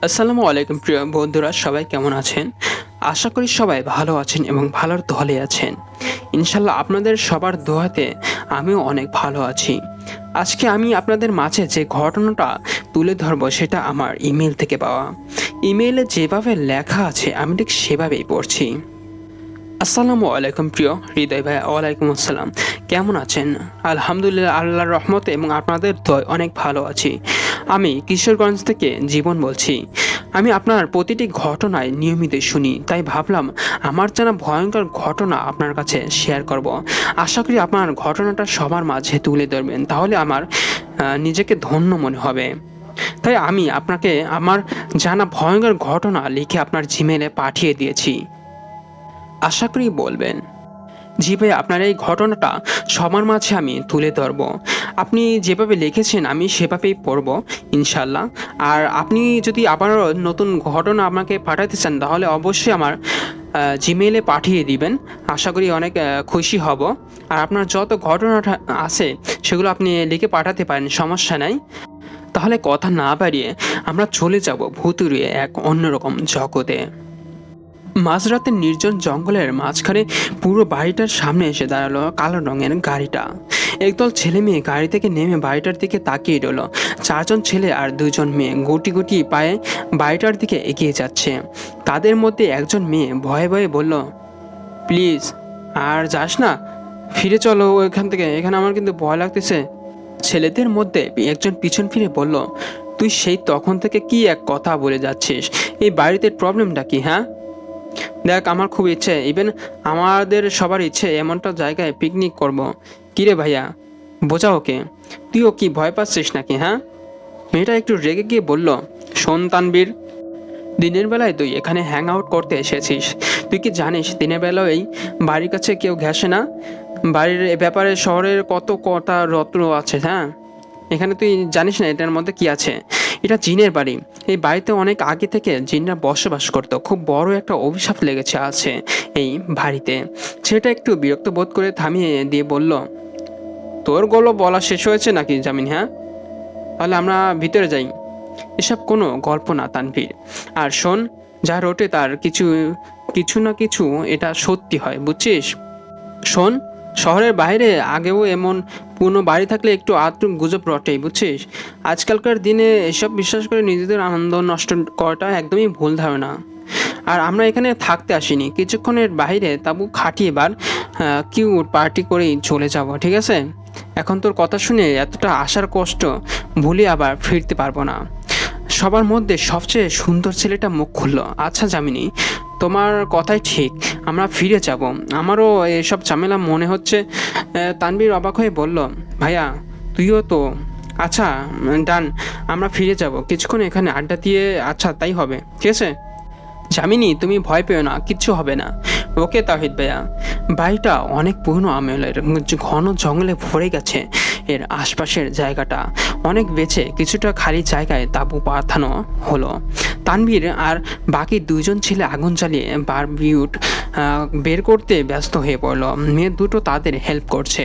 আসসালামু আলাইকুম প্রিয় বন্ধুরা, সবাই কেমন আছেন? আশা করি সবাই ভালো আছেন এবং ভালোর দলে আছেন। ইনশাল্লাহ আপনাদের সবার দোয়াতে আমিও অনেক ভালো আছি। আজকে আমি আপনাদের মাঝে যে ঘটনাটা তুলে ধরবো সেটা আমার ইমেল থেকে পাওয়া। ইমেইলে যেভাবে লেখা আছে আমি ঠিক সেভাবেই পড়ছি। আসসালামু আলাইকুম প্রিয় হৃদয় ভাই। ওয়ালাইকুম আসসালাম। কেমন আছেন? আলহামদুলিল্লাহ, আল্লাহর রহমতে এবং আপনাদের দয় অনেক ভালো আছি। আমি কিশোরগঞ্জ থেকে জীবন বলছি। আমি আপনার প্রতিটি ঘটনায় নিয়মিত শুনি, তাই ভাবলাম আমার জানা ভয়ঙ্কর ঘটনা আপনার কাছে শেয়ার করব। আশা করি আপনার ঘটনাটা সবার মাঝে তুলে ধরবেন, তাহলে আমার নিজেকে ধন্য মনে হবে। তাই আমি আপনাকে আমার জানা ভয়ঙ্কর ঘটনা লিখে আপনার জিমেলে পাঠিয়ে দিয়েছি। আশা করি বলবেন। জি ভাই, আপনার এই ঘটনাটা সবার মাঝে আমি তুলে ধরবো। আপনি যেভাবে লিখেছেন আমি সেভাবেই পড়ব ইনশাল্লাহ। আর আপনি যদি আবারও নতুন ঘটনা আমাকে পাঠাতে চান তাহলে অবশ্যই আমার জিমেইলে পাঠিয়ে দিবেন। আশা করি অনেক খুশি হব। আর আপনার যত ঘটনাটা আছে সেগুলো আপনি লিখে পাঠাতে পারেন, সমস্যা নাই। তাহলে কথা না বাড়িয়ে আমরা চলে যাব ভুতুড়ে এক অন্যরকম জগতে। মাঝরাতে নির্জন জঙ্গলের মাঝখানে পুরো বাড়িটার সামনে এসে দাঁড়ালো কালো রঙের গাড়িটা। একদল ছেলে মেয়ে গাড়ি থেকে নেমে বাড়িটার দিকে তাকিয়ে রইল। চারজন ছেলে আর দুজন মেয়ে গুটি গুটি পায়ে বাড়িটার দিকে এগিয়ে যাচ্ছে। তাদের মধ্যে একজন মেয়ে ভয়ে ভয়ে বলল, প্লিজ আর যাস না, ফিরে চলো ওইখান থেকে, এখানে আমার কিন্তু ভয় লাগতেছে। ছেলেদের মধ্যে একজন পিছন ফিরে বলল, তুই সেই তখন থেকে কি এক কথা বলে যাচ্ছিস? এই বাড়িতে প্রবলেমটা কি? হ্যাঁ, দেখ, আমার খুব ইচ্ছে, ইভেন আমাদের সবার ইচ্ছে এমনটা জায়গায় পিকনিক করব। কিরে ভাইয়া, বোঝা ওকে, তুইও কি ভয় পাচ্ছিস নাকি? হ্যাঁ। মেয়েটা একটু রেগে গিয়ে বলল, শোন তানবীর, দিনের বেলায় তুই এখানে হ্যাং আউট করতে এসেছিস। তুই কি জানিস দিনের বেলায় এই বাড়ির কাছে কেউ ঘেঁষে না? বাড়ির ব্যাপারে শহরের কত কটা রত্ন আছে। হ্যাঁ, এখানে তুই জানিস না এটার মধ্যে কি আছে? এটা জিনের বাড়ি। এই বাড়িতে অনেক আগে থেকে জিনরা বসবাস করতো। খুব বড় একটা অভিশাপ লেগেছে আছে এই বাড়িতে। সেটা একটু বিরক্ত বোধ করে থামিয়ে দিয়ে বলল, তোর গল্প বলা শেষ হয়েছে নাকি জামিন? হ্যাঁ, তাহলে আমরা ভিতরে যাই। এসব কোনো গল্প না তানভীর। আর শোন, যা রোটে তার কিছু কিছু না কিছু এটা সত্যি হয়, বুঝছিস? শোন, শহরের বাইরে আগেও এমন পুরনো বাড়ি থাকলে একটু আধটু গুজব রটেই, বুঝছিস? আজকালকার দিনে এসব বিশ্বাস করে নিজেদের আনন্দ নষ্ট করাটা একদমই ভুল ধারণা। আর আমরা এখানে থাকতে আসিনি, কিছুক্ষণের বাইরে তাবু খাটিয়ে এবার কিউট পার্টি করেই চলে যাব, ঠিক আছে? এখন তোর কথা শুনে এতটা আসার কষ্ট ভুলে আবার ফিরতে পারবো না। সবার মধ্যে সবচেয়ে সুন্দর ছেলেটা মুখ খুললো, আচ্ছা জামিনী, তোমার কথাই ঠিক, আমরা ফিরে যাব। আমারও এসব ঝামেলা মনে হচ্ছে। তানবীর অবাক হয়ে বলল, ভাইয়া তুইও তো? আচ্ছা, ডান, আমরা ফিরে যাব, কিছুক্ষণ এখানে আড্ডা দিয়ে। আচ্ছা, তাই হবে, ঠিক আছে। জামিনী, তুমি ভয় পেও না, কিচ্ছু হবে না। ওকে তাহিদ ভাইয়া। বাড়িটা অনেক পুরনো আমলের, ঘন জঙ্গলে ভরে গেছে। এর আশপাশের জায়গাটা অনেক বেঁচে কিছুটা খালি জায়গায় তাঁবু পাঠানো হলো। তানভীর আর বাকি দুজন ছেলে আগুন জ্বালিয়ে বারবিউট বের করতে ব্যস্ত হয়ে পড়লো। মেয়ে দুটো তাদের হেল্প করছে।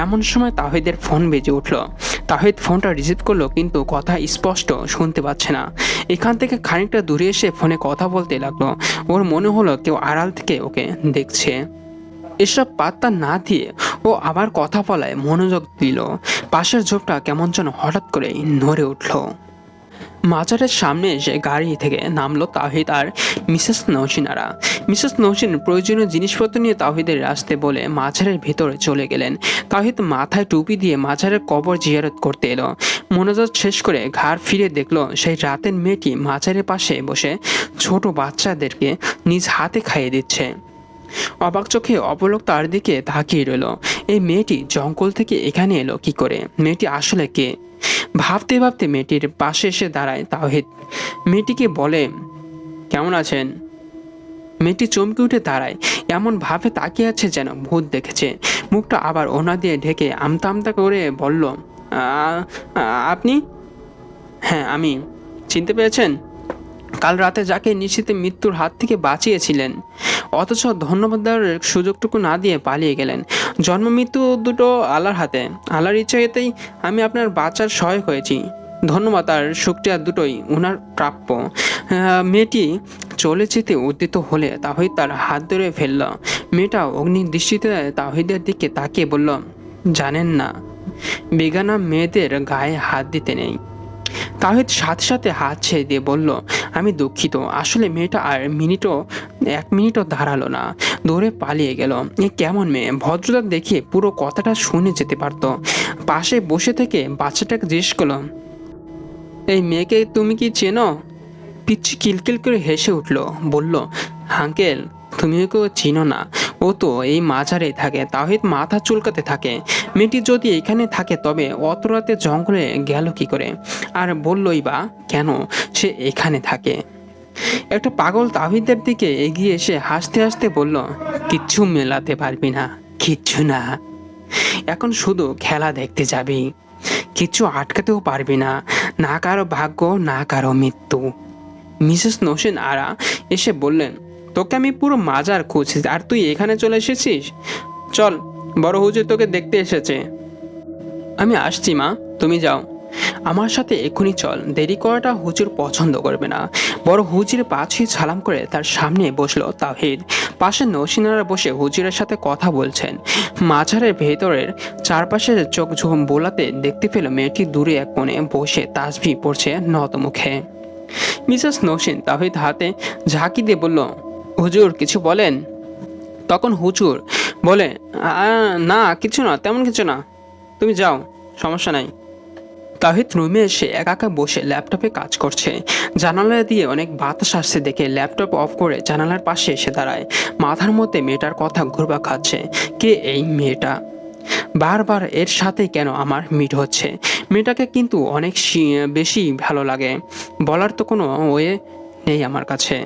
এমন সময় তাহিদের ফোন বেজে উঠলো। তাহিদ ফোনটা রিসিভ করলো, কিন্তু কথা স্পষ্ট শুনতে পাচ্ছে না। এখান থেকে খানিকটা দূরে এসে ফোনে কথা বলতে লাগলো। ওর মনে হলো কেউ আড়াল থেকে ওকে দেখছে। এসব পাত্তা না দিয়ে ও আবার কথা বলায় মনোযোগ দিল। পাশের ঝোপটা কেমন যেন হঠাৎ করে নড়ে উঠল। মাজারের সামনে এসে গাড়ি থেকে নামলো তাহিদ আর মিসেস নৌসিনারা। মিসেস নৌসিন প্রয়োজনীয় জিনিসপত্র নিয়ে তাহিদের আসতে বলে মাজারের ভেতরে চলে গেলেন। তাহিদ মাথায় টুপি দিয়ে মাজারের কবর জিয়ারত করতে এলো। মনোযোগ শেষ করে ঘাড় ফিরে দেখলো সেই রাতের মেয়েটি মাজারের পাশে বসে ছোট বাচ্চাদেরকে নিজ হাতে খাইয়ে দিচ্ছে। অবাক চোখে অপলক তার দিকে তাকিয়ে রইল। এই মেয়েটি জঙ্গল থেকে এখানে এলো কি করে? মেয়েটি আসলে কে? ভাবতে ভাবতে মেয়েটির পাশে এসে দাঁড়ায় তাওহিদ। মেয়েটিকে বলে, কেমন আছেন? মেয়েটি চমকে উঠে দাঁড়ায়, এমন ভাবে তাকিয়ে আছে যেন ভূত দেখেছে। মুখটা আবার ওনা দিয়ে ঢেকে আমতা আমতা করে বলল, আপনি? হ্যাঁ আমি। চিনতে পেরেছেন? কাল রাতে যাকে নিশ্চিত মৃত্যুর হাত থেকে বাঁচিয়েছিলেন, অথচ ধন্যবাদ দেওয়ার সুযোগটুকু না দিয়ে পালিয়ে গেলেন। জন্ম মৃত্যু দুটো আল্লাহর হাতে, আল্লাহর ইচ্ছাতেই আমি আপনার বাঁচার সহায়ক হয়েছি। ধন্যবাদ আর শুকরিয়া দুটোই ওনার প্রাপ্য। মেয়েটি চলে যেতে উদ্যত হলে তাহিদ তার হাত ধরে ফেলল। মেয়েটা অগ্নিদৃষ্টিতে তাহিদের দিকে তাকিয়ে বলল, জানেন না, বেগানা মেয়েদের গায়ে হাত দিতে নেই। তাহিদ সাথে সাথে হাত ছেড়ে দিয়ে বলল, আমি দুঃখিত। আসলে মেয়েটা আর এক মিনিটও দাঁড়ালো না, দৌড়ে পালিয়ে গেল। এ কেমন মেয়ে, ভদ্রতা দেখিয়ে পুরো কথাটা শুনে যেতে পারত। পাশে বসে থেকে বাচ্চাটাকে জিজ্ঞেস করলো, এই মেয়েকে তুমি কি চেনো? পিচ্ছি কিলকিল করে হেসে উঠল, বলল, আঙ্কেল, তুমি ওকে চিনো না, ও তো এই মাজারে থাকে। তাহিদ মাথা চুলকাতে থাকে। মেয়েটি যদি এখানে থাকে তবে অত রাতে জঙ্গলে গেল কি করে? আর বললই বা কেন সে এখানে থাকে? একটা পাগল তাহিদের দিকে এগিয়ে এসে হাসতে হাসতে বলল, কিচ্ছু মেলাতে পারবি না, কিচ্ছু না। এখন শুধু খেলা দেখতে যাবি, কিচ্ছু আটকাতেও পারবি না। না কারো ভাগ্য, না কারো মৃত্যু। মিসেস নসীন আরা এসে বললেন, তোকে আমি পুরো মাজার খুঁজছি আর তুই এখানে চলে এসেছিস? চল, বড় হুজুর তোকে দেখতে এসেছে। আমি আসছি মা, তুমি যাও। আমার সাথে এক্ষুনি চল, দেরি করাটা হুজুর পছন্দ করবে না। বড় হুজুর পা ছুঁয়ে সালাম করে তার সামনে বসলো তাহিদ। পাশে নসীনারা বসে হুজুরের সাথে কথা বলছেন। মাঝারের ভেতরের চারপাশে চোখ ঝুম বোলাতে দেখতে পেল মেয়েটি দূরে এক কোণে বসে তাসবিহ পড়ছে নত মুখে। মিসেস নসীন তাহিদ হাতে ঝাঁকি দিয়ে বলল, হুজুর কিছু বলেন? তখন হুজুর বলে, না কিছু না, তেমন কিছু না, তুমি যাও, সমস্যা নাই। তাহিদ রুমে এসে একা একা বসে ল্যাপটপে কাজ করছে। জানালা দিয়ে অনেক বাতাস আসছে দেখে ল্যাপটপ অফ করে জানালার পাশে এসে দাঁড়ায়। মাথার মধ্যে মেয়েটার কথা ঘুরবা খাচ্ছে। কে এই মেয়েটা? বারবার এর সাথে কেন আমার মিট হচ্ছে? মেয়েটাকে কিন্তু অনেক বেশি ভালো লাগে। বলার তো কোনো ওয়ে নেই আমার কাছে।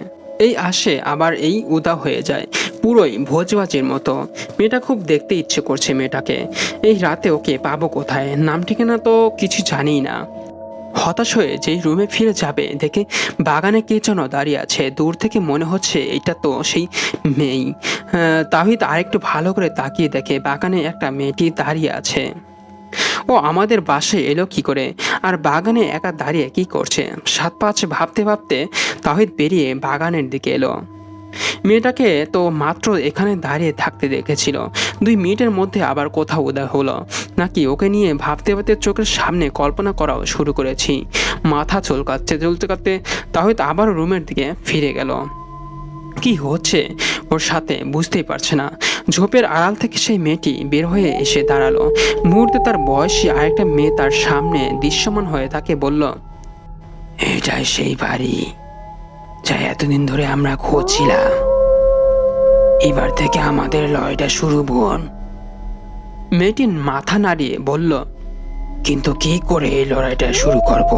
এই আসে আবার এই উদা হয়ে যায়, পুরোই ভোজবাজির মতো। মেয়েটা খুব দেখতে ইচ্ছে করছে মেয়েটাকে। এই রাতে ওকে পাবো কোথায়? নাম ঠিকানা তো কিছু জানি না। হতাশ হয়ে যেই রুমে ফিরে যাবে দেখে বাগানে কে যেন দাঁড়িয়ে আছে। দূর থেকে মনে হচ্ছে এটা তো সেই মেয়েই। তাহিদ আরেকটু ভালো করে তাকিয়ে দেখে বাগানে একটা মেয়েটি দাঁড়িয়ে আছে। ও আমাদের বাসায় এলো কি করে? আর বাগানে একা দাঁড়িয়ে কি করছে? সাত পাঁচ ভাবতে ভাবতে তাহিদ বেরিয়ে বাগানের দিকে এলো। মেয়েটাকে তো মাত্র এখানে দাঁড়িয়ে থাকতে দেখেছিল, 2 মিনিটের মধ্যে আবার কোথাও উদয় হলো নাকি ওকে নিয়ে ভাবতে ভাবতে চোখের সামনে কল্পনা করাও শুরু করেছি। মাথা চুলকাতে তাহিদ আবার রুমের দিকে ফিরে গেল। কি হচ্ছে ওর সাথে বুঝতেই পারছে না। ঝোপের আড়াল থেকে সেই মেয়েটি বের হয়ে এসে দাঁড়ালো। মুহূর্তে তার বয়সী আরেকটা মেয়ে তার সামনে দৃশ্যমান হয়ে তাকে বলল, এটাই সেই বাড়ি যা এতদিন ধরে আমরা খুঁজছিলাম। এবার থেকে আমাদের লড়াইটা শুরু বোন। মেয়েটি মাথা নাড়িয়ে বলল, কিন্তু কি করে এই লড়াইটা শুরু করব?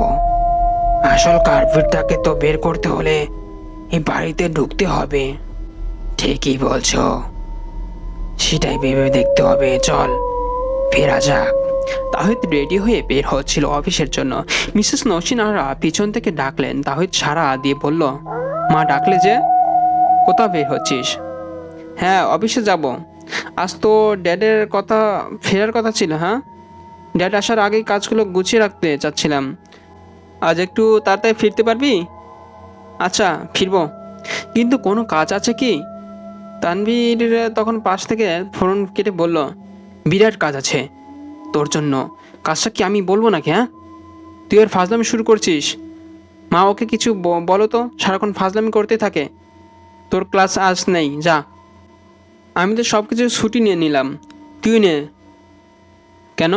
আসল কার্পেটটাকে তো বের করতে হলে এই বাড়িতে ঢুকতে হবে। ঠিকই বলছো, সেটাই ভেবে দেখতে হবে। চল ফেরা যাক। তাহিদ রেডি হয়ে বের হচ্ছিল অফিসের জন্য। মিসেস নসীনারা পিছন থেকে ডাকলেন। তাহিদ সাড়া দিয়ে বলল, মা ডাকলে যে? কোথাও বের হচ্ছিস? হ্যাঁ, অফিসে যাব। আজ তো ড্যাডের ফেরার কথা ছিল। হ্যাঁ, ড্যাড আসার আগেই কাজগুলো গুছিয়ে রাখতে চাচ্ছিলাম। আজ একটু তাড়াতাড়ি ফিরতে পারবি? আচ্ছা, ফিরবো। কিন্তু কোনো কাজ আছে কি? তানভীর তখন পাশ থেকে ফোন কেটে বলল, বিরাট কাজ আছে তোর জন্য। কাজটা কি আমি বলবো নাকি? হ্যাঁ, তুই আর ফাজলামি শুরু করছিস। মা ওকে কিছু বলো তো, সারাক্ষণ ফাজলামি করতে থাকে। তোর ক্লাস আজ নেই, যা। আমি তো সব কিছু ছুটি নিয়ে নিলাম, তুই নে। কেন?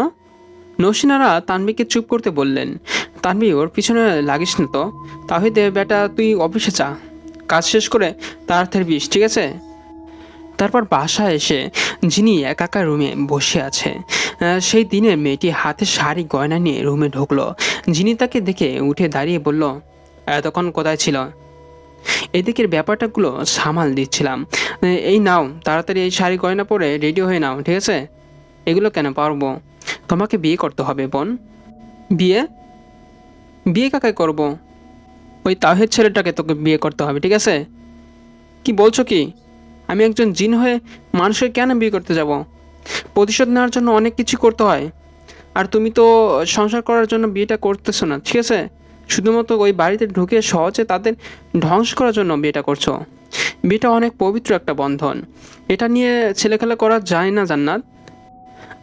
নসীনারা তানভীরকে চুপ করতে বললেন। তানভীর, ওর পিছনে লাগিস না তো। তাহিদ, বেটা তুই অফিসে যা, কাজ শেষ করে তাড়াতাড়ি বিস, ঠিক আছে? তারপর বাসায় এসে যিনি একা রুমে বসে আছে, সেই দিনের মেয়েটি হাতে শাড়ি গয়না নিয়ে রুমে ঢুকলো। যিনি তাকে দেখে উঠে দাঁড়িয়ে বলল, এতক্ষণ কোথায় ছিল? এদিকের ব্যাপারটাগুলো সামাল দিচ্ছিলাম। এই নাও, তাড়াতাড়ি এই শাড়ি গয়না পরে রেডি হয়ে নাও, ঠিক আছে? এগুলো কেন পারবো? তোমাকে বিয়ে করতে হবে বোন। বিয়ে? বিয়ে কাকে করব? ওই তাহের ছেলেটাকে তোকে বিয়ে করতে হবে, ঠিক আছে? কি বলছো কি? আমি একজন জিন হয়ে মানুষের কেন বিয়ে করতে যাব? প্রতিশোধ নেওয়ার জন্য অনেক কিছু করতে হয়। আর তুমি তো সংসার করার জন্য বিয়েটা করতেছো না, ঠিক আছে? শুধুমাত্র ওই বাড়িতে ঢুকে সহজে তাদের ধ্বংস করার জন্য বিয়েটা করছো। বিয়েটা অনেক পবিত্র একটা বন্ধন, এটা নিয়ে ছেলেখেলা করা যায় না জান্নাত।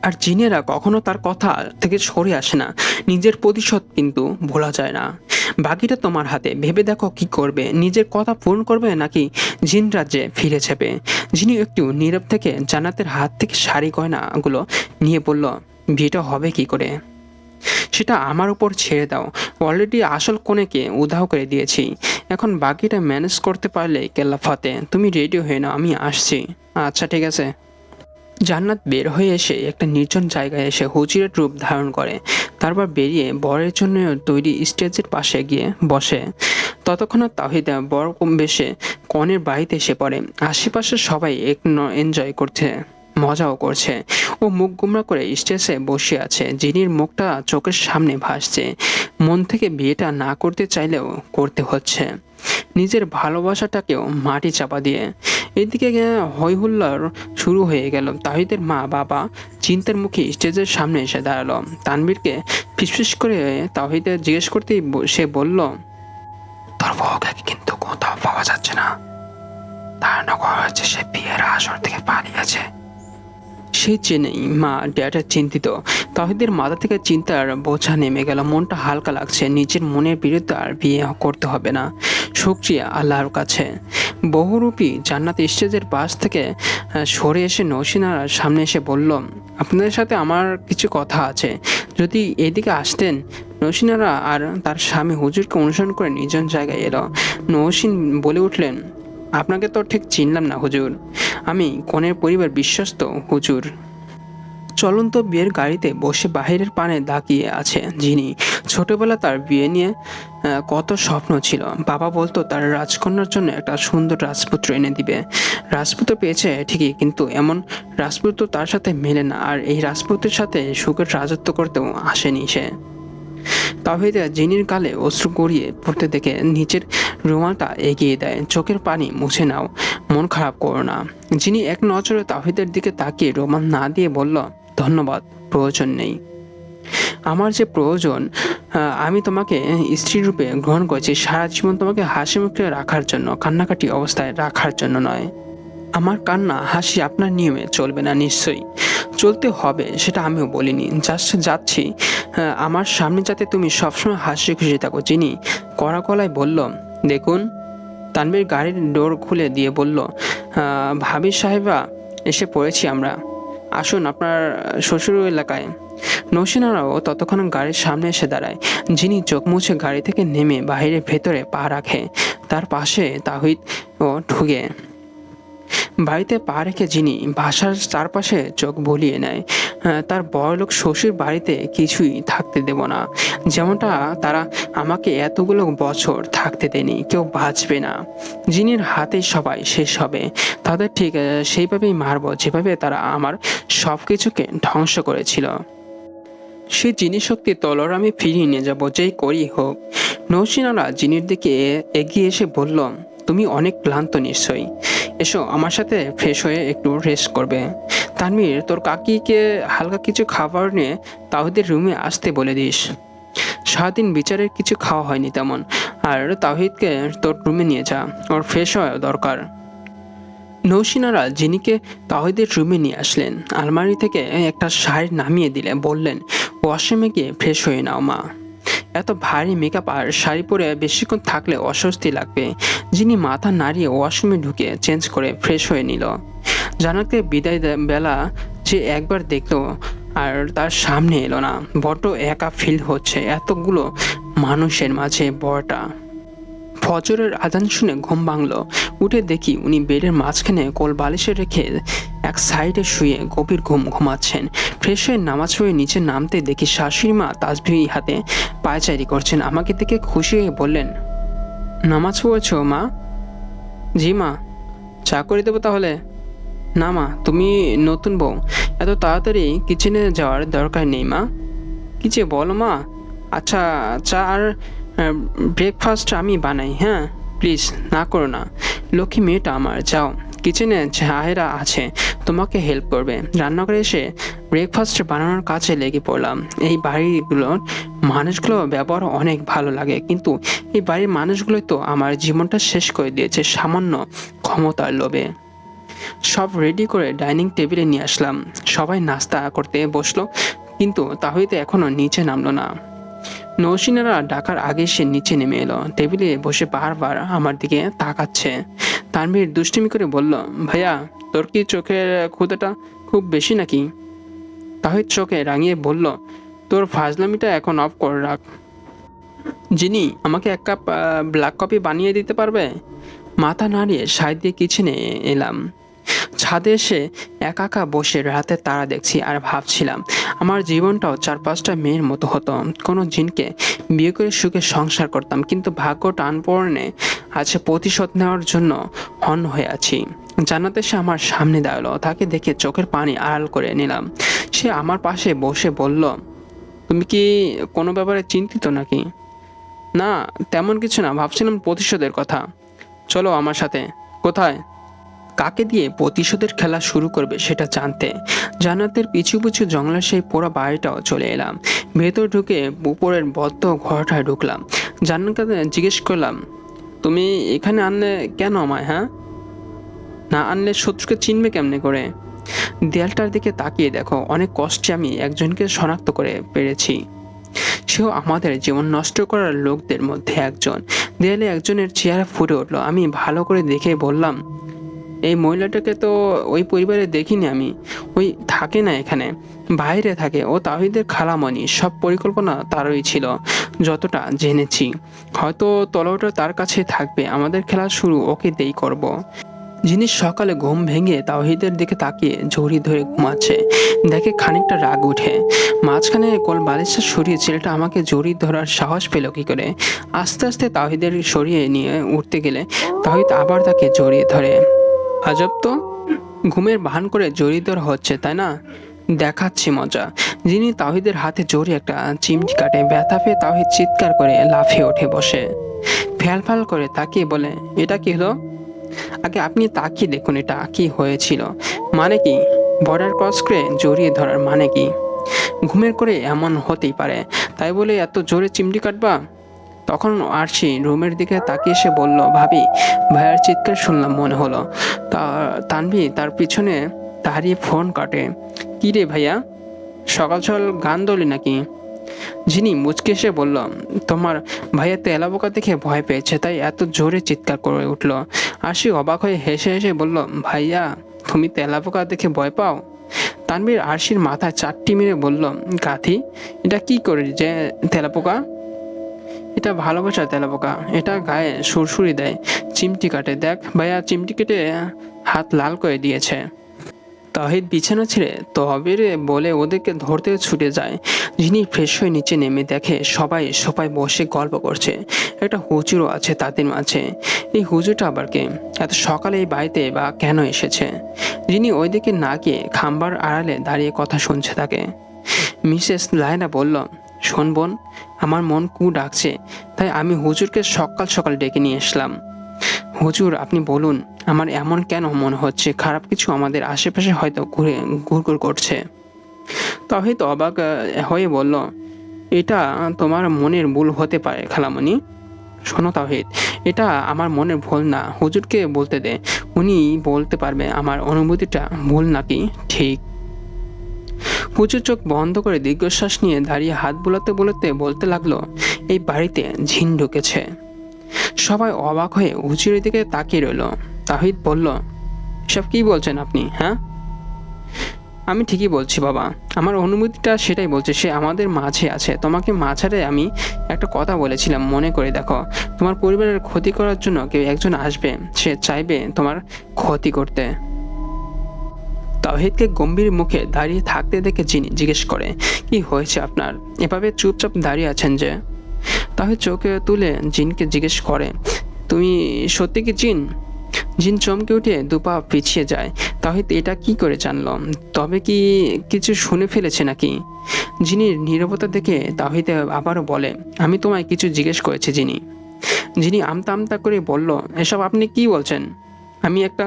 আর জিনেরা কখনো তার কথা থেকে সরে আসে না, নিজের প্রতিশোধ কিন্তু ভোলা যায় না। বাকিটা তোমার হাতে, ভেবে দেখো কি করবে, নিজের কথা পূরণ করবে নাকি জিন রাজ্যে ফিরে যাবে। যিনি একটু নীরব থেকে জান্নাতের হাত থেকে শাড়ি গয়নাগুলো নিয়ে বলল, বিয়েটা হবে কি করে সেটা আমার উপর ছেড়ে দাও। অলরেডি আসল কনেকে উধাও করে দিয়েছি, এখন বাকিটা ম্যানেজ করতে পারলে কেল্লাফাতে। তুমি রেডি হয়ে নাও, আমি আসছি। আচ্ছা ঠিক আছে। জান্নাত বের হয়ে এসে একটা নির্জন জায়গায় এসে হুজুরের রূপ ধারণ করে, তারপর বেরিয়ে বরের জন্য তৈরি স্টেজের পাশে গিয়ে বসে। ততক্ষণে তাহিদ বর বেশে কনের বাড়িতে এসে পড়ে। আশেপাশে সবাই এনজয় করছে, মজাও করছে। ও মুখ গুমরা করে স্টেজে বসে আছে, জিনির মুখটা চোখের সামনে ভাসছে। মন থেকে বিয়েটা না করতে চাইলেও করতে হচ্ছে, নিজের ভালোবাসাটাকেও মাটি চাপা দিয়ে। এদিকে হই হুল্লার শুরু হয়ে গেল। তাহিদের মা বাবা চিন্তার মুখে স্টেজের সামনে এসে দাঁড়ালো। তানবীরকে ফিসফিস করে তাহিদের জিজ্ঞেস করতেই সে বলল, তোর বউকে কিন্তু কোথাও পাওয়া যাচ্ছে না, ধারণা করা হচ্ছে সে বিয়ের আসর থেকে পালিয়েছে। সেই চেনেই মা ড্যাডা চিন্তিত। তাহিদের মাথা থেকে চিন্তার বোঝা নেমে গেল, মনটা হালকা লাগছে। নিজের মনের বিরুদ্ধে আর বিয়ে করতে হবে না, শুকরিয়া আল্লাহর কাছে। বহুরূপী জান্নাত স্টেজের পাশ থেকে সরে এসে নৌসিনার সামনে এসে বলল, আপনাদের সাথে আমার কিছু কথা আছে, যদি এদিকে আসতেন। নৌসিনারা আর তার স্বামী হুজুরকে অনুসরণ করে নির্জন জায়গায় এলো। নৌসিন বলে উঠলেন, আপনাকে তো ঠিক চিনলাম না হুজুর, আমি কনের পরিবার বিশ্বস্ত হুজুর। চলন্ত বিয়ের গাড়িতে বসে বাহিরের পানে তাকিয়ে আছে যিনি। ছোটবেলা তার বিয়ে নিয়ে কত স্বপ্ন ছিল। বাবা বলতো তার রাজকন্যার জন্য একটা সুন্দর রাজপুত্র এনে দিবে। রাজপুত্র পেয়েছে ঠিকই, কিন্তু এমন রাজপুত্র তার সাথে মেলে না, আর এই রাজপুত্রের সাথে সুখের রাজত্ব করতেও আসেনি সে। তাহিদ জিনির গালে অশ্রু গড়িয়ে পড়তে দেখে নিচের রুমালটা এগিয়ে দেয়। চোখের পানি মুছে নাও, মন খারাপ করো না। যিনি এক নজরে তাহিদের দিকে তাকিয়ে রুমাল না দিয়ে বলল, ধন্যবাদ, প্রয়োজন নেই। আমার যে প্রয়োজন, আমি তোমাকে স্ত্রী রূপে গ্রহণ করেছি সারা জীবন তোমাকে হাসি মুখে রাখার জন্য, কান্নাকাটি অবস্থায় রাখার জন্য নয়। আমার কান্না হাসি আপনার নিয়মে চলবে না, নিশ্চয়ই চলতে হবে, সেটা আমিও বলিনি। যাচ্ছি আমার সামনে, যাতে তুমি সবসময় হাসি খুশি থাকো। যিনি কড়া গলায় বলল, দেখুন। তানবীর গাড়ির ডোর খুলে দিয়ে বলল, ভাবি সাহেবা, এসে পড়েছি আমরা, আসুন আপনার শ্বশুর এলাকায়। নৌসেনারাও ততক্ষণ গাড়ির সামনে এসে দাঁড়ায়। যিনি চোখ মুছে গাড়ি থেকে নেমে বাহিরের ভেতরে পা রাখে, তার পাশে তাহিদ ও ঢুকে। বাড়িতে পা রেখে যিনি বাসার চারপাশে চোখ বলিয়ে নেয়। তার বড়লোক শ্বশুর বাড়িতে কিছুই থাকতে দেব না, যেমনটা তারা আমাকে এতগুলো বছর থাকতে দেয়নি, কেউ বাঁচবে না। যিনির হাতে সবাই শেষ হবে, তাদের ঠিক সেইভাবেই মারব যেভাবে তারা আমার সব কিছুকে ধ্বংস করেছিল। সে জিনিস শক্তি তলোয়ার আমি ফিরিয়ে নিয়ে যাবো, যেই করি হোক। নৌসিনারা জিনির দিকে এগিয়ে এসে বলল, তুমি অনেক ক্লান্ত নিশ্চয়ই, এসো আমার সাথে ফ্রেশ হয়ে একটু রেস্ট করবে। তানভীর, তোর কাকিকে হালকা কিছু খাবার নিয়ে তাহিদের রুমে আসতে বলে দিস। সারাদিন বিচারের কিছু খাওয়া হয়নি তেমন, আর তাহিদকে তোর রুমে নিয়ে যা, ওর ফ্রেশ হওয়া দরকার। নৌসিনারা জিনিকে তাহিদের রুমে নিয়ে আসলেন। আলমারি থেকে একটা শাড়ি নামিয়ে দিলে বললেন, ওয়াশরুমে গিয়ে ফ্রেশ হয়ে নাও মা। এত ভারী মেকআপ আর শাড়ি পরে বেশিক্ষণ থাকলে অস্বস্তি লাগবে। যিনি মাথা নাড়িয়ে ওয়াশরুমে ঢুকে চেঞ্জ করে ফ্রেশ হয়ে নিল। জানাতে বিদায় বেলা যে একবার দেখলো আর তার সামনে এলো না, বড্ড একা ফিল হচ্ছে এতগুলো মানুষের মাঝে। বড়টা ফজরের আজান শুনে ঘুম ভাঙলো। উঠে দেখি উনি বেডের মাঝখানে কোল বালিশে রেখে এক সাইডে শুয়ে গভীর ঘুমাচ্ছেন। ফ্রেশ হয়ে নামাজ পড়ে নিচে নামতে দেখি শাশুড়ি মা তাসবিহ হাতে পায়চারি করছেন। আমাকে দেখে খুশি হয়ে বললেন, নামাজ পড়েছো মা? জি মা। চা করে দেবো তাহলে? না মা, তুমি নতুন বউ, এত তাড়াতাড়ি কিচেনে যাওয়ার দরকার নেই মা। কি যে বলো মা। আচ্ছা, চা আর ব্রেকফাস্ট আমি বানাই। হ্যাঁ, প্লিজ না করো না। লক্ষ্মী মেয়েটা আমার, যাও, কিচেনে জাহেরা আছে, তোমাকে হেল্প করবে। রান্নাঘরে এসে ব্রেকফাস্ট বানানোর কাজে লেগে পড়লাম। এই বাড়িগুলোর মানুষগুলো ব্যবহার অনেক ভালো লাগে, কিন্তু এই বাড়ির মানুষগুলোই তো আমার জীবনটা শেষ করে দিয়েছে সামান্য ক্ষমতার লোভে। সব রেডি করে ডাইনিং টেবিলে নিয়ে আসলাম। সবাই নাস্তা করতে বসলো, কিন্তু তাহিদ এখনো নিচে নামলো না। নৌসিনারা ডাকার আগে সে নিচে নেমে এলো। টেবিলে বসে বারবার আমার দিকে তাকাচ্ছে। তানভীর দুষ্টুমি করে বলল, ভাইয়া, তোর কি চোখের ক্ষুধাটা খুব বেশি নাকি? তাহিদ চোখে রাঙিয়ে বলল, তোর ফাজলামিটা এখন অফ করে রাখ। জিনি, আমাকে এক কাপ ব্ল্যাক কফি বানিয়ে দিতে পারবে? মাথা নাড়িয়ে সাইড দিয়ে কিচেনে এলাম। ছাদে এসে একা একা বসে রাতে তারা দেখছি আর ভাবছিলাম আমার জীবনটাও 4-5টা মেয়ের মতো হতো। কোনো জিনকে বিয়ে করে সুখে সংসার করতাম, কিন্তু ভাগ্য টানপড়নে আছে প্রতিশোধ নেওয়ার জন্য হন হয়ে আছি। জান্নাত এসে আমার সামনে দাঁড়ালো। তাকে দেখে চোখের পানি আড়াল করে নিলাম। সে আমার পাশে বসে বলল, তুমি কি কোনো ব্যাপারে চিন্তিত নাকি? না, তেমন কিছু না, ভাবছিলাম প্রতিশোধের কথা। চলো আমার সাথে। কোথায়? কাকে দিয়ে প্রতিশোধের খেলা শুরু করবে সেটা জানতে জান্নাতের পিছু পিছু জঙ্গলের সেই পোড়া বাড়িটাও চলে এলাম। ভেতর ঢুকে উপরের বদ্ধ ঘরটায় ঢুকলাম। জান্নাতকে জিজ্ঞেস করলাম, তুমি এখানে আনলে কেন আমায়? হ্যাঁ, না আনলে শত্রুকে চিনবে কেমনে করে? দেয়ালটার দিকে তাকিয়ে দেখো, অনেক কষ্টে আমি একজনকে শনাক্ত করে পেরেছি। সেও আমাদের জীবন নষ্ট করার লোকদের মধ্যে একজন। দেয়ালে একজনের চেহারা ফুটে উঠলো। আমি ভালো করে দেখে বললাম, এই মহিলাটাকে তো ওই পরিবারে দেখিনি আমি। ওই থাকে না এখানে, বাইরে থাকে। ও তাহিদের খালামণি। সব পরিকল্পনা তারই ছিল যতটা জেনেছি। হয়তো তলোয়ারটা তার কাছে থাকবে। আমাদের খেলা শুরু ওকে দিয়েই করব। যিনি সকালে ঘুম ভেঙে তাওহিদের দিকে তাকিয়ে জড়ি ধরে ঘুমাচ্ছে, দেখে খানিকটা রাগ উঠে। মাঝখানে কোল বালিশটা সরিয়ে ছেলেটা আমাকে জড়ি ধরার সাহস পেল কি করে? আস্তে আস্তে তাওহিদের সরিয়ে নিয়ে উঠতে গেলে তাওহিদ আবার তাকে জড়িয়ে ধরে। আজব তো, ঘুমের ভান করে জড়িয়ে ধরা হচ্ছে, তাই না? দেখাচ্ছি মজা। যিনি তাওহিদের হাতে জড়িয়ে একটা চিমটি কাটে। ব্যথা পেয়ে তাওহিদ চিৎকার করে লাফিয়ে ওঠে বসে। ফ্যাল করে তাকিয়ে বলে, এটা কি হলো? আগে আপনি তাকিয়ে দেখুন এটা কি হয়েছিল। মানে কি? বর্ডার ক্রস করে জড়িয়ে ধরার মানে কি? ঘুমের করে এমন হতেই পারে, তাই বলে এত জোরে চিমটি কাটবা? তখন আরশি রুমের দিকে তাকিয়ে এসে বলল, ভাবি, ভাইয়ার চিৎকার শুনলাম মনে হলো। তানভি তার পিছনে দাঁড়িয়ে ফোন কাটে। কি রে ভাইয়া, সকাল সকাল গান দলি নাকি? যিনি মুচকে এসে বলল, তোমার ভাইয়া তেলাপোকা দেখে ভয় পেয়েছে, তাই এত জোরে চিৎকার করে উঠল। আরশি অবাক হয়ে হেসে হেসে বলল, ভাইয়া, তুমি তেলাপোকা দেখে ভয় পাও? তানভীর আরশির মাথায় চারটি মেরে বলল, গাধি, এটা কি করে যে তেলাপোকা? এটা ভালোবাসা তেলাপোকা। এটা গায়ে সুরসুরি দেয়, চিমটি কাটে। দেখ ভাইয়া, চিমটি কেটে হাত লাল করে দিয়েছে। তাহিদ বিছানা ছেড়ে তহবির বলে ওদেরকে ধরতে ছুটে যায়। যিনি ফ্রেশ হয়ে নিচে নেমে দেখে সবাই সোফায় বসে গল্প করছে। একটা হুজুরও আছে তাদের মাঝে। এই হুজুরটা আবার কে? এত সকালে এই বাড়িতে বা কেন এসেছে? যিনি ওইদিকে না গিয়ে খাম্বার আড়ালে দাঁড়িয়ে কথা শুনছে তাকে। মিসেস লায়না বলল, শোন বোন, আমার মন কু ডাকছে, তাই আমি হুজুরকে সকাল সকাল ডেকে নিয়ে আসলাম। হুজুর, আপনি বলুন, আমার এমন কেন মনে হচ্ছে খারাপ কিছু আমাদের আশেপাশে হয়তো ঘুরঘুর করছে। তাহিদ অবাক হয়ে বলল, এটা তোমার মনের ভুল হতে পারে খালামণি। শোনো তাহিদ, এটা আমার মনের ভুল না, হুজুরকে বলতে দে, উনি বলতে পারবে আমার অনুভূতিটা ভুল নাকি ঠিক। হুজুর চোখ বন্ধ করে দীর্ঘশ্বাস নিয়ে দাঁড়িয়ে হাত বোলাতে বোলাতে বলতে লাগলো, এই বাড়িতে ঝিন ঢুকেছে। সবাই অবাক হয়ে হুজুরের দিকে তাকিয়ে রইল। তাহিদ বলল, সব কি বলছেন আপনি? হ্যাঁ, আমি ঠিকই বলছি বাবা, আমার অনুভূতিটা সেটাই বলছে, সে আমাদের মাঝে আছে। তোমাকে মাঝারে আমি একটা কথা বলেছিলাম, মনে করে দেখো। তোমার পরিবারের ক্ষতি করার জন্য কেউ একজন আসবে, সে চাইবে তোমার ক্ষতি করতে। তাওহিদকে গম্ভীর মুখে দাঁড়িয়ে থাকতে দেখে যিনি জিজ্ঞেস করে, কি হয়েছে আপনার? এভাবে চুপচাপ দাঁড়িয়ে আছেন যে? তাহিদ চোখে তুলে জিনকে জিজ্ঞেস করে, তুমি সত্যি কি জিন? জিন চমকে উঠে দুপা পিছিয়ে যায়। তাহিদ এটা কি করে জানল? তবে কি কিছু শুনে ফেলেছে নাকি? জিনির নীরবতা দেখে তাহিদ আবারও বলে, আমি তোমায় কিছু জিজ্ঞেস করেছি জিনি। যিনি আমতা আমতা করে বলল, এসব আপনি কি বলছেন? আমি একটা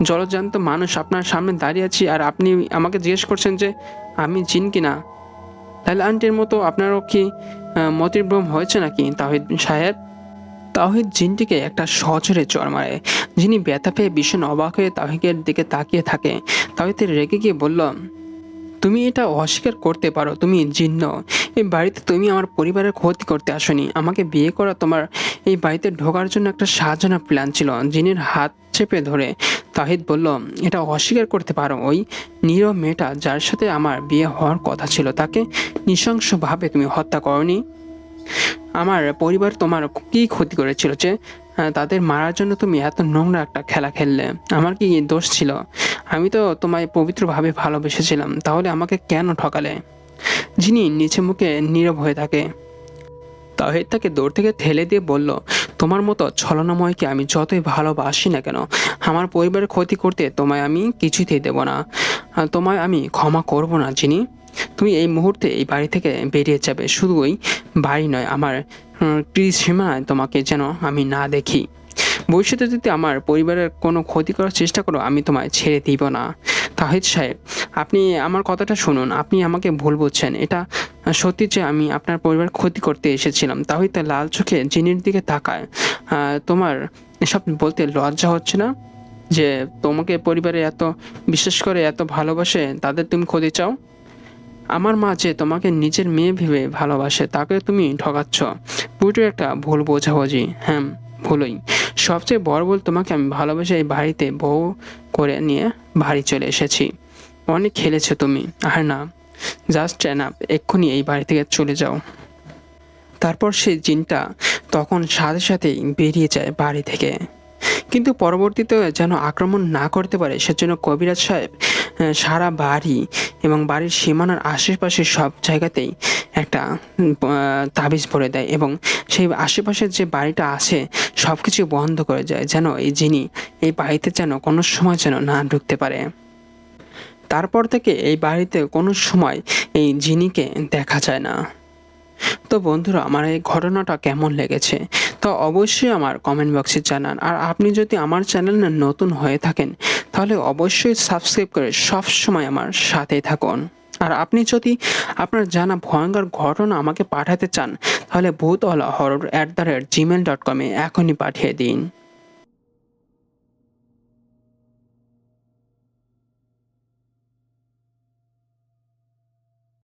জলজ্যান্ত মানুষ আপনার সামনে দাঁড়িয়ে আছি, আর আপনি আমাকে জিজ্ঞেস করছেন যে আমি জিন কিনা। তাহলে আন্টির মতো আপনারও কি মতিভ্রম হয়েছে নাকি তাহিদ সাহেব? তাওহিদ জিনটিকে একটা সজোরে চড় মারে। যিনি ব্যথা পেয়ে ভীষণ অবাক হয়ে তাহিদের দিকে তাকিয়ে থাকে। তাহিদ রেগে গিয়ে বলল, তুমি এটা অস্বীকার করতে পারো, তুমি জিন নও। এই বাড়িতে তুমি আমার পরিবারের ক্ষতি করতে আসনি। আমাকে বিয়ে করা তোমার এই বাড়িতে ঢোকার জন্য একটা সাজানো প্ল্যান ছিল। জিনের হাত চেপে ধরে তাহিদ বলল, এটা অস্বীকার করতে পারো? ওই নীরব মেয়েটা যার সাথে আমার বিয়ে হওয়ার কথা ছিল, তাকে নৃশংসভাবে তুমি হত্যা করনি? আমার পরিবার তোমার কি ক্ষতি করেছিল যে তাদের মারার জন্য তুমি এত নোংরা একটা খেলা খেললে? আমার কি দোষ ছিল? আমি তো তোমায় পবিত্রভাবে ভালোবেসেছিলাম, তাহলে আমাকে কেন ঠকালে? যিনি নিচে মুখে নীরব হয়ে থাকে। তাহিদ তাকে দৌড় থেকে ঠেলে দিয়ে বলল, তোমার মতো ছলনাময়কে আমি যতই ভালোবাসি না কেন, আমার পরিবারের ক্ষতি করতে তোমায় আমি কিছুতেই দেব না। তোমায় আমি ক্ষমা করব না যিনি। তুমি এই মুহূর্তে এই বাড়ি থেকে বেরিয়ে যাবে। শুধু ওই বাড়ি নয়, আমার ত্রিসীমায় তোমাকে যেন আমি না দেখি। ভবিষ্যতে যদি আমার পরিবারের কোনো ক্ষতি করার চেষ্টা করো, আমি তোমায় ছেড়ে দিব না। তাহিদ সাহেব, আপনি আমার কথাটা শুনুন। আপনি আমাকে ভুল বুঝছেন। এটা সত্যি যে আমি আপনার পরিবার ক্ষতি করতে এসেছিলাম। তাহিদ তার লাল চোখে জিনির দিকে তাকায়। তোমার এসব বলতে লজ্জা হচ্ছে না যে তোমাকে পরিবারে এত বিশ্বাস করে, এত ভালোবাসে, তাদের তুমি ক্ষতি চাও? আমার মা যে তোমাকে নিজের মেয়ে ভেবে ভালোবাসে, তাকে তুমি ঠকাচ্ছ। পুরো একটা ভুল বোঝাবুঝি। হ্যাঁ, ভুলই। সবচেয়ে বড় ভুল, তোমাকে আমি ভালোবেসে এই বাড়িতে বউ করে নিয়ে বাড়ি চলে এসেছি। অনেক খেলেছো তুমি। আর না, জাস্ট এনাফ। এক্ষুনি এই বাড়ি থেকে চলে যাও। তারপর সেই জিনটা তখন সাথে সাথেই বেরিয়ে যায় বাড়ি থেকে। কিন্তু পরবর্তীতে যেন আক্রমণ না করতে পারে সেজন্য কবিরাজ সাহেব সারা বাড়ি এবং বাড়ির সীমানার আশেপাশে সব জায়গাতেই একটা তাবিজ ভরে দেয়, এবং সেই আশেপাশের যে বাড়িটা আছে সব কিছু বন্ধ করে যায়, যেন এই জিনি এই বাড়িতে যেন কোনো সময় যেন না ঢুকতে পারে। তারপর থেকে এই বাড়িতে কোনো সময় এই জিনিকে দেখা যায় না। তো বন্ধুরা, আমার এই ঘটনাটা কেমন লেগেছে তো অবশ্যই আমার কমেন্ট বক্সে জানান। আর আপনি যদি আমার চ্যানেলে নতুন হয়ে থাকেন, তাহলে অবশ্যই সাবস্ক্রাইব করে সব সময় আমার সাথেই থাকুন। আর আপনি যদি আপনার জানা ভয়ঙ্কর ঘটনা আমাকে পাঠাতে চান, তাহলে ভূতওয়ালা হরর@gmail.com এখনই পাঠিয়ে দিন।